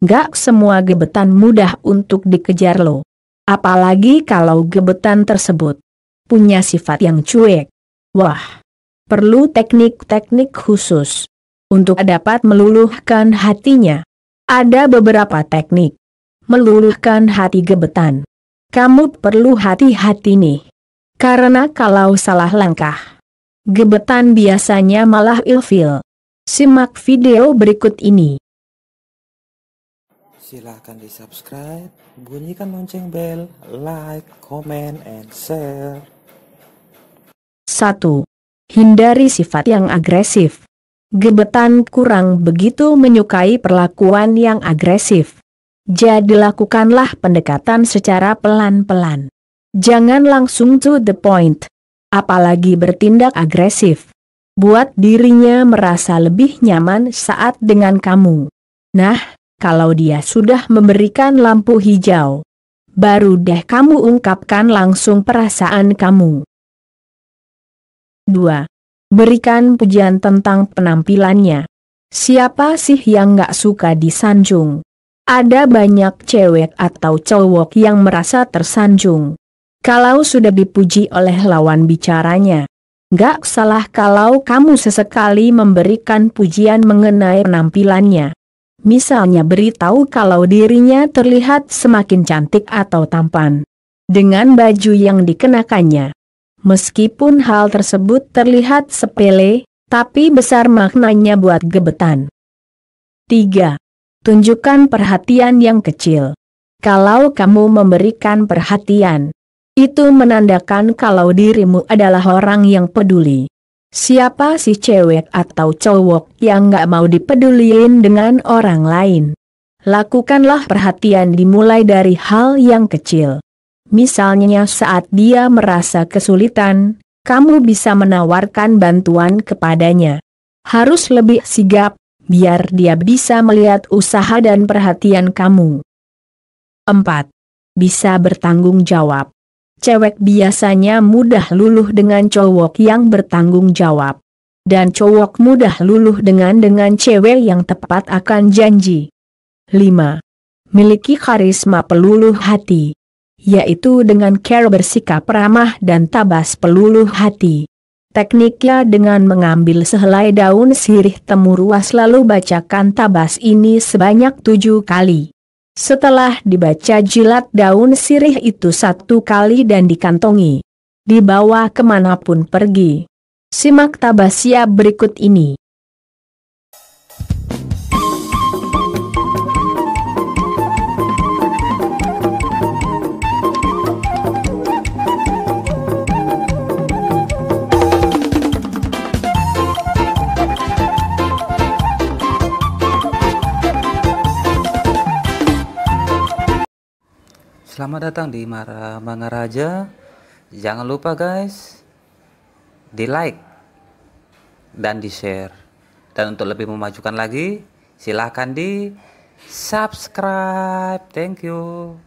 Gak semua gebetan mudah untuk dikejar lo. Apalagi kalau gebetan tersebut punya sifat yang cuek. Wah, perlu teknik-teknik khusus untuk dapat meluluhkan hatinya. Ada beberapa teknik meluluhkan hati gebetan. Kamu perlu hati-hati nih. Karena kalau salah langkah, gebetan biasanya malah ilfil. Simak video berikut ini. Silahkan di subscribe, bunyikan lonceng bel, like, comment, and share. 1. Hindari sifat yang agresif. Gebetan kurang begitu menyukai perlakuan yang agresif. Jadi lakukanlah pendekatan secara pelan-pelan. Jangan langsung to the point. Apalagi bertindak agresif. Buat dirinya merasa lebih nyaman saat dengan kamu. Nah, kalau dia sudah memberikan lampu hijau, baru deh kamu ungkapkan langsung perasaan kamu. 2. Berikan pujian tentang penampilannya. Siapa sih yang gak suka disanjung? Ada banyak cewek atau cowok yang merasa tersanjung kalau sudah dipuji oleh lawan bicaranya. Gak salah kalau kamu sesekali memberikan pujian mengenai penampilannya. Misalnya beritahu kalau dirinya terlihat semakin cantik atau tampan dengan baju yang dikenakannya. Meskipun hal tersebut terlihat sepele, tapi besar maknanya buat gebetan. 3. Tunjukkan perhatian yang kecil. Kalau kamu memberikan perhatian, itu menandakan kalau dirimu adalah orang yang peduli. Siapa sih cewek atau cowok yang gak mau dipeduliin dengan orang lain? Lakukanlah perhatian dimulai dari hal yang kecil. Misalnya saat dia merasa kesulitan, kamu bisa menawarkan bantuan kepadanya. Harus lebih sigap, biar dia bisa melihat usaha dan perhatian kamu. 4. Bisa bertanggung jawab. Cewek biasanya mudah luluh dengan cowok yang bertanggung jawab. Dan cowok mudah luluh dengan cewek yang tepat akan janji. 5. Miliki karisma peluluh hati. Yaitu dengan cara bersikap ramah dan tabas peluluh hati. Tekniknya dengan mengambil sehelai daun sirih temuruas lalu bacakan tabas ini sebanyak 7 kali. Setelah dibaca jilat daun sirih itu 1 kali dan dikantongi. Dibawa kemanapun pergi. Simak tabasnya berikut ini. Selamat datang di Mangaraja. Jangan lupa guys, di like dan di share. Dan untuk lebih memajukan lagi, silahkan di subscribe. Thank you.